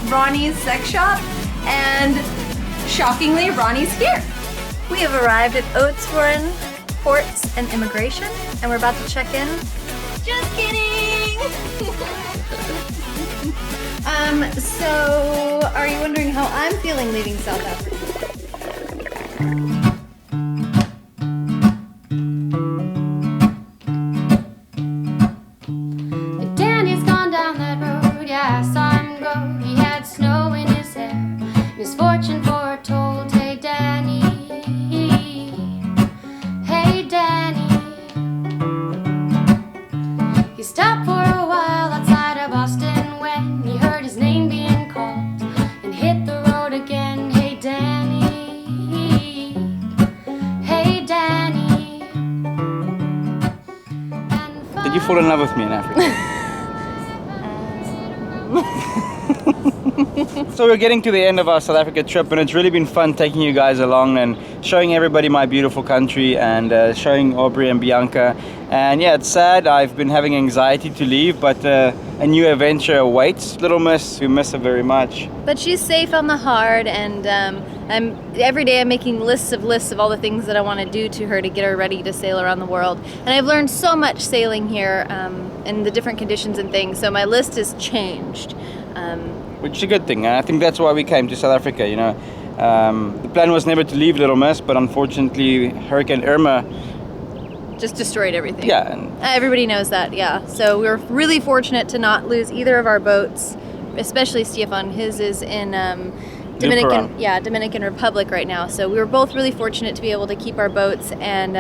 Ronnie's sex shop, and shockingly, Ronnie's here. We have arrived at Oatsforeign Ports and Immigration, and we're about to check in. Just kidding! So are you wondering how I'm feeling leaving South Africa? Danny's gone down that road, yeah, I saw him go. He had snow in his hair, misfortune foretold. Hey Danny, hey Danny. He stopped for a while outside of Boston when he heard his name being called and hit the road again. Hey Danny, hey Danny. Did you fall in love with me in Africa? So we're getting to the end of our South Africa trip, and it's really been fun taking you guys along and showing everybody my beautiful country and showing Aubrey and Bianca. And yeah, it's sad. I've been having anxiety to leave, but a new adventure awaits. Little miss, we miss her very much. But she's safe on the hard, and every day I'm making lists of all the things that I want to do to her to get her ready to sail around the world. And I've learned so much sailing here and the different conditions and things, so my list has changed. Which is a good thing. I think that's why we came to South Africa, you know. The plan was never to leave Little Miss, but unfortunately Hurricane Irma just destroyed everything. Yeah. And everybody knows that, yeah. So we were really fortunate to not lose either of our boats, especially Stefan. His is in Dominican Republic right now. So we were both really fortunate to be able to keep our boats, and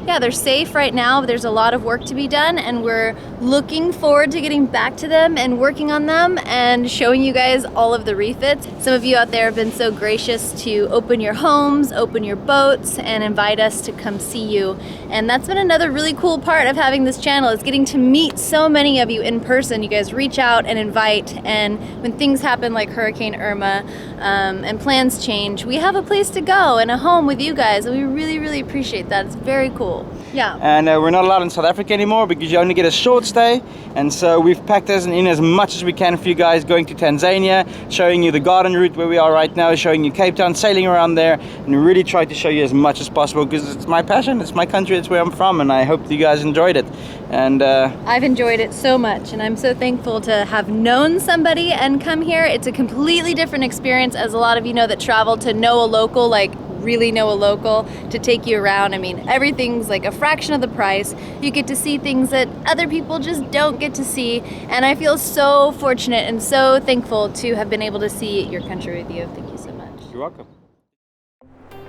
yeah, they're safe right now, but there's a lot of work to be done, and we're looking forward to getting back to them and working on them and showing you guys all of the refits. Some of you out there have been so gracious to open your homes, open your boats, and invite us to come see you. And that's been another really cool part of having this channel, is getting to meet so many of you in person. You guys reach out and invite, and when things happen like Hurricane Irma and plans change, we have a place to go and a home with you guys, and we really, really appreciate that. It's very cool. Yeah. And we're not allowed in South Africa anymore because you only get a short stay, and so we've packed us in as much as we can for you guys, going to Tanzania, showing you the garden route where we are right now, showing you Cape Town, sailing around there, and we really try to show you as much as possible because it's my passion, it's my country, it's where I'm from, and I hope you guys enjoyed it. And I've enjoyed it so much, and I'm so thankful to have known somebody and come here. It's a completely different experience, as a lot of you know that travel, to know a local, like really know a local to take you around. I mean, everything's like a fraction of the price. You get to see things that other people just don't get to see, and I feel so fortunate and so thankful to have been able to see your country with you. Thank you so much. You're welcome.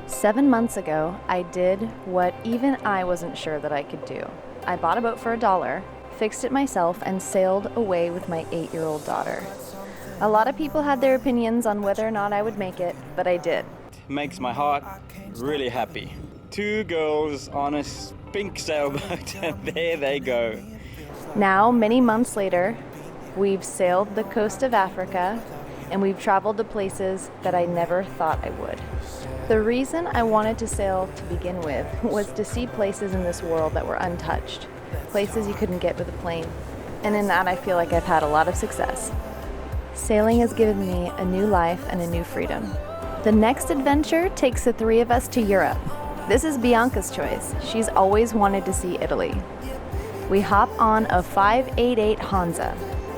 7 months ago, I did what even I wasn't sure that I could do. I bought a boat for $1, fixed it myself, and sailed away with my 8-year-old daughter. A lot of people had their opinions on whether or not I would make it, but I did. Makes my heart really happy. 2 girls on a pink sailboat, and there they go. Now, many months later, we've sailed the coast of Africa, and we've traveled to places that I never thought I would. The reason I wanted to sail to begin with was to see places in this world that were untouched, places you couldn't get with a plane. And in that, I feel like I've had a lot of success. Sailing has given me a new life and a new freedom. The next adventure takes the 3 of us to Europe. This is Bianca's choice. She's always wanted to see Italy. We hop on a 588 Hansa,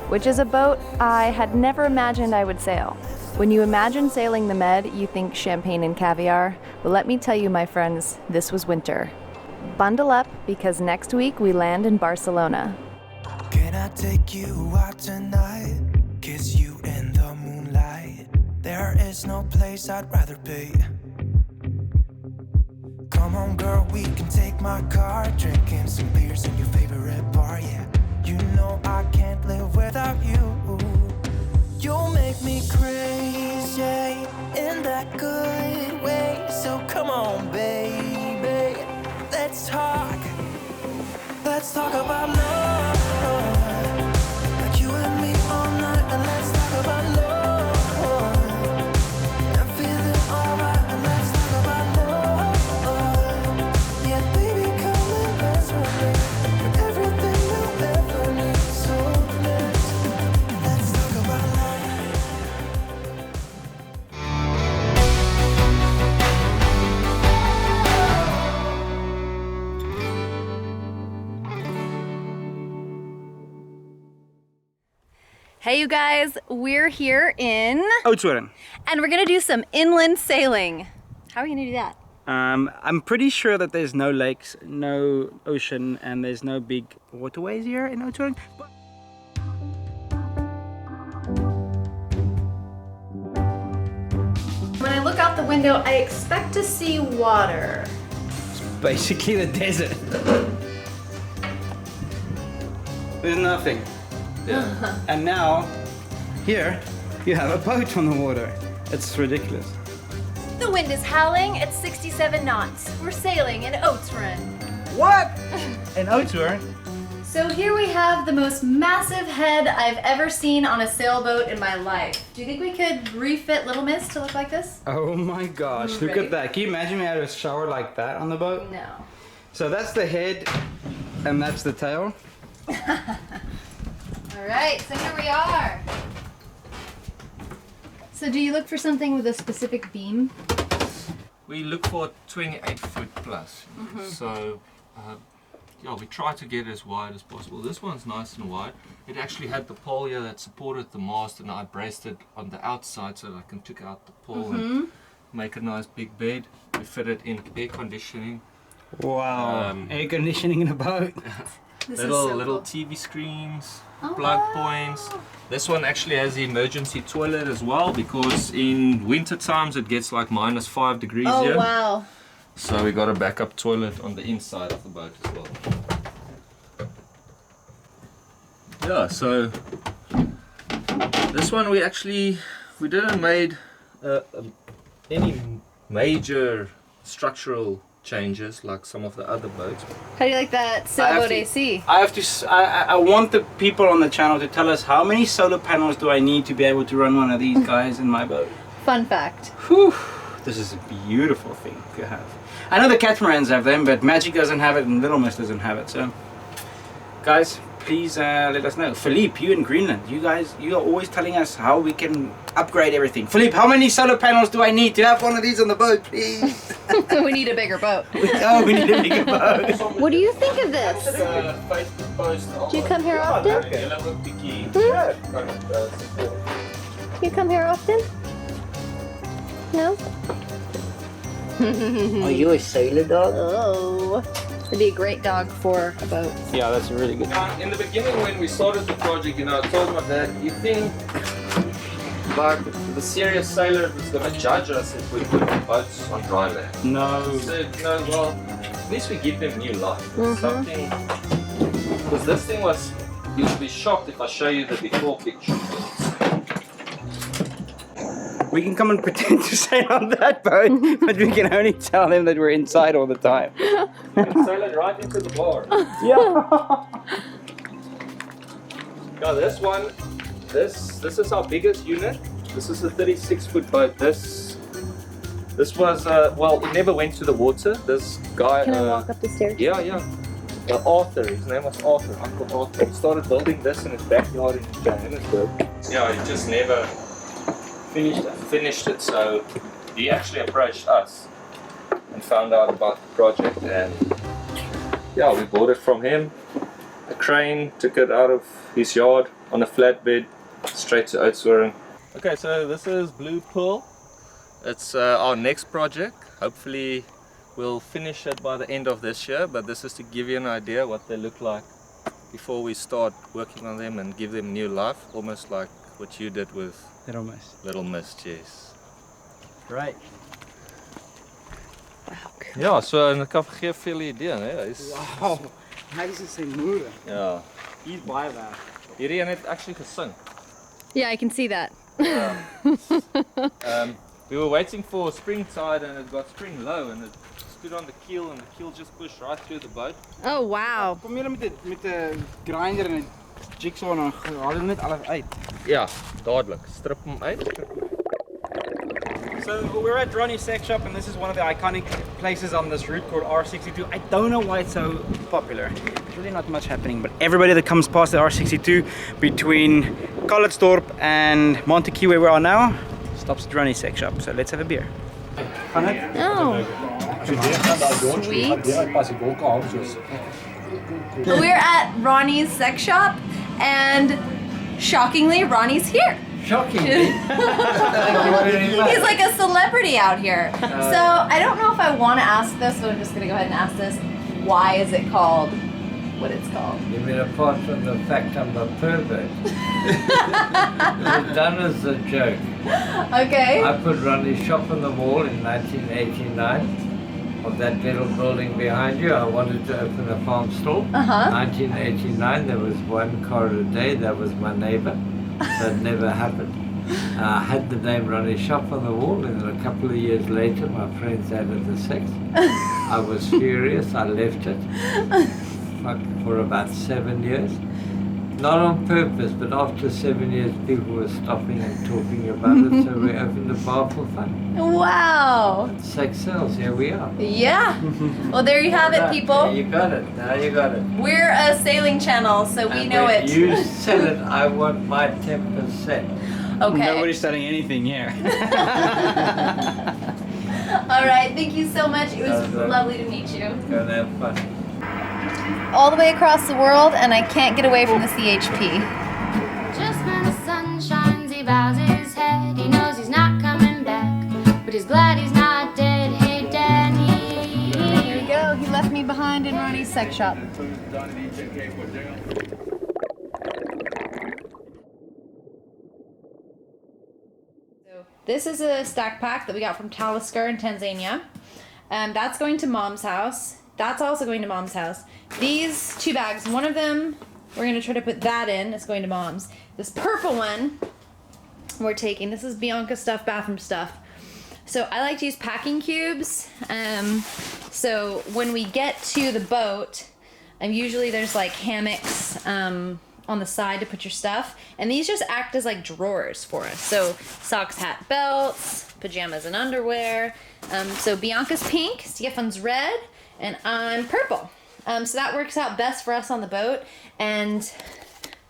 which is a boat I had never imagined I would sail. When you imagine sailing the Med, you think champagne and caviar. But let me tell you, my friends, this was winter. Bundle up, because next week we land in Barcelona. Can I take you out tonight? Kiss you in the moonlight. There is no place I'd rather be. Come on, girl, we can take my car, drinking some beers in your favorite bar, yeah. You know I can't live without you. You'll make me crazy in that good way. So come on, baby, let's talk. Let's talk about love. Like you and me all night, and let's talk about love. I'm feeling alright, and let's talk about love. Yeah, baby, come and dance with me. Everything you'll ever need, so let's talk about love. Hey you guys, we're here in Oudtshoorn. and we're gonna do some inland sailing. How are we gonna do that? I'm pretty sure that there's no lakes, no ocean, and there's no big waterways here in Oudtshoorn. But When I look out the window, I expect to see water. it's basically the desert. There's nothing. Yeah. And now, here, you have a boat on the water. It's ridiculous. The wind is howling at 67 knots. We're sailing in Oudtshoorn. What? In Oudtshoorn? So here we have the most massive head I've ever seen on a sailboat in my life. Do you think we could refit Little Miss to look like this? Oh my gosh, look Right? at that. Can you imagine we had a shower like that on the boat? No. So that's the head, and that's the tail. All right, so here we are. So do you look for something with a specific beam? We look for 28 foot plus. So yeah, we try to get as wide as possible. This one's nice and wide. It actually had the pole here that supported the mast, and I braced it on the outside so that I can take out the pole and make a nice big bed. We fitted in air conditioning. Wow. Air conditioning in a boat. This Little TV screens, plug points. This one actually has the emergency toilet as well, because in winter times it gets like -5 degrees here. Oh wow. So we got a backup toilet on the inside of the boat as well. Yeah, so this one we didn't made any major structural changes like some of the other boats. How do you like that sailboat AC? I want the people on the channel to tell us how many solar panels do I need to be able to run one of these guys in my boat. Fun fact. Whew, this is a beautiful thing to have. I know the catamarans have them, but Magic doesn't have it and Little Miss doesn't have it. So, guys, please let us know. Philippe, you in Greenland, you are always telling us how we can upgrade everything. Philippe, how many solar panels do I need to have one of these on the boat, please? We need a bigger boat. Oh, we need a bigger boat. What do you think of this? Facebook post. Do you come here often? You come here often? No? Are you a sailor dog? Oh. It'd be a great dog for a boat. Yeah, that's really good. In the beginning when we started the project, I told my dad, you think like the serious sailor was going to judge us if we put the boats on dry land? No. He said, no, well, at least we give them new life. Something, because this thing was, you'll be shocked if I show you the before picture. We can come and pretend to sail on that boat, but we can only tell them that we're inside all the time. You can sail it right into the bar. Yeah. Now this one, this is our biggest unit. This is a 36-foot boat. This was well, it never went to the water. This guy. Can I walk up the stairs? Yeah. Arthur, his name was Arthur, Uncle Arthur. He started building this in his backyard in Johannesburg. Yeah, he just never finished it. So he actually approached us and found out about the project, and yeah, we bought it from him. A crane took it out of his yard on a flatbed straight to Oudtshoorn. Okay, so this is Blue Pearl. It's our next project. Hopefully we'll finish it by the end of this year, but this is to give you an idea what they look like before we start working on them and give them new life, almost like what you did with Little Miss, yes. Right. Ja, so en ek kan gee vir julle idee, hè. Wow. Hy is sy moeder. Ja. Hier baie weg. Hierdie een het actually gesing. Yeah, I can see that. We were waiting for spring tide and it got spring low and it stood on the keel and the keel just pushed right through the boat. Oh wow. Kom julle met 'n grinder en 'n jigsaw en dan haal hulle net alles uit. Ja, dadelik. Strip hom uit. So we're at Ronnie's sex shop, and this is one of the iconic places on this route called R62. I don't know why it's so popular. There's really not much happening, but everybody that comes past the R62 between Calitzdorp and Montague, where we are now, stops at Ronnie's sex shop. So let's have a beer. Oh. Sweet. We're at Ronnie's sex shop, and Shockingly, Ronnie's here. Shockingly. Thank you very much. He's like a celebrity out here. So I don't know if I want to ask this, but I'm just gonna go ahead and ask this. Why is it called what it's called? You mean apart from the fact I'm a pervert? It was done as a joke. Okay. I put Ronnie's shop on the wall in 1989 of that little building behind you. I wanted to open a farm store. 1989, there was one car a day. That was my neighbor. So it never happened. I had the name Ronnie's shop on the wall, and then a couple of years later, my friends added the 6. I was furious. I left it for about 7 years. Not on purpose, but after 7 years, people were stopping and talking about it, so we opened a bar for fun. Wow. 6 sales, here we are. Yeah. Well, there you have it, people. You got it, now you got it. We're a sailing channel, so we And know when it. you sell it, I want my 10%. Okay. Nobody's selling anything here. All right. Thank you so much. It was lovely to meet you. Go and have fun. All the way across the world, and I can't get away from the CHP. Just when the sun shines, he bows his head. He knows he's not coming back, but he's glad he's not dead. Hey, Danny. Here we go. He left me behind in Ronnie's sex shop. This is a stack pack that we got from Talisker in Tanzania. That's going to Mom's house. That's also going to Mom's house. These 2 bags, one of them, we're going to try to put that in. It's going to Mom's. This purple one, we're taking. This is Bianca's stuff, bathroom stuff. So I like to use packing cubes. So when we get to the boat, usually there's like hammocks on the side to put your stuff. And these just act as like drawers for us. So socks, hat, belts, pajamas and underwear. So Bianca's pink, Stefan's red, and I'm purple. So that works out best for us on the boat. And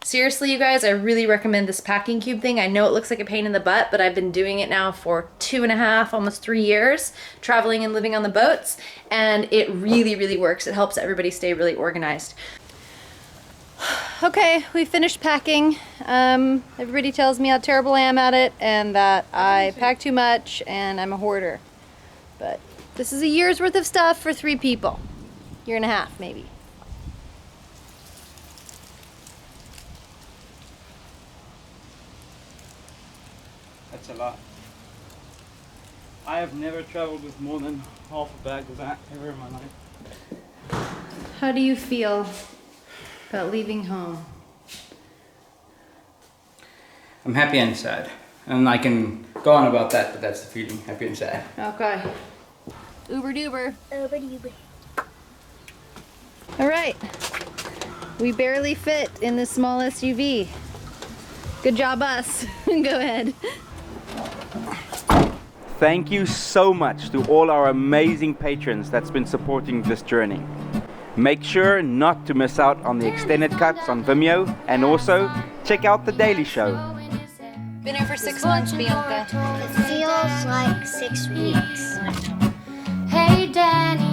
seriously, you guys, I really recommend this packing cube thing. I know it looks like a pain in the butt, but I've been doing it now for 2.5, almost 3 years, traveling and living on the boats. And it really, really works. It helps everybody stay really organized. Okay, we finished packing. Everybody tells me how terrible I am at it and that I pack too much and I'm a hoarder. But this is a year's worth of stuff for 3 people. 1.5 years, maybe. That's a lot. I have never traveled with more than half a bag of that ever in my life. How do you feel about leaving home? I'm happy and sad. And I can go on about that, but that's the feeling, happy and sad. Okay. Uber duber. Uber duber. All right. We barely fit in this small SUV. Good job, us. Go ahead. Thank you so much to all our amazing patrons that's been supporting this journey. Make sure not to miss out on the extended cuts on Vimeo, and also check out the Daily Show. Been here for 6 months, Bianca. It feels like 6 weeks. Hey, Danny.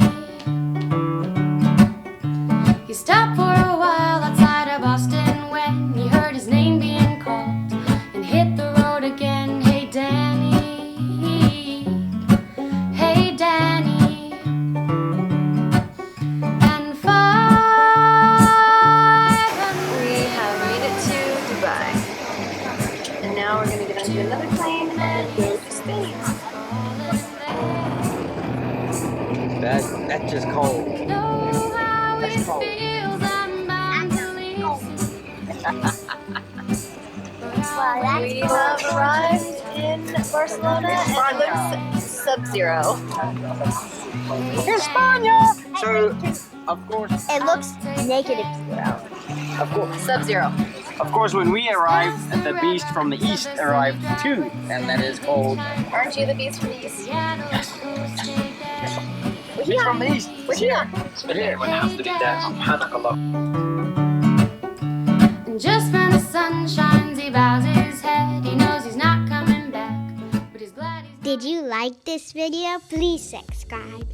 He stopped for a while outside of Boston when he heard his name being called and hit the road again. Hey, Danny. Hey, Danny. And 500. We have made it to Dubai. And now we're going to get onto another plane and go to Spain. That's just cold. Know how it cold. feels, I'm bound to leave. We have arrived in Barcelona and it looks sub-zero. España! So, of course, It looks -0. Sub-zero. of course, when we arrived, the beast from the east arrived too, and that is called Aren't you the beast from the east? beast from the east. We're here. We're here. And just when the sun shines, he bows his head. He knows he's not coming back, but he's glad he's. Did you like this video? Please subscribe.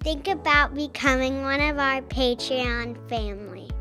Think about becoming one of our Patreon family.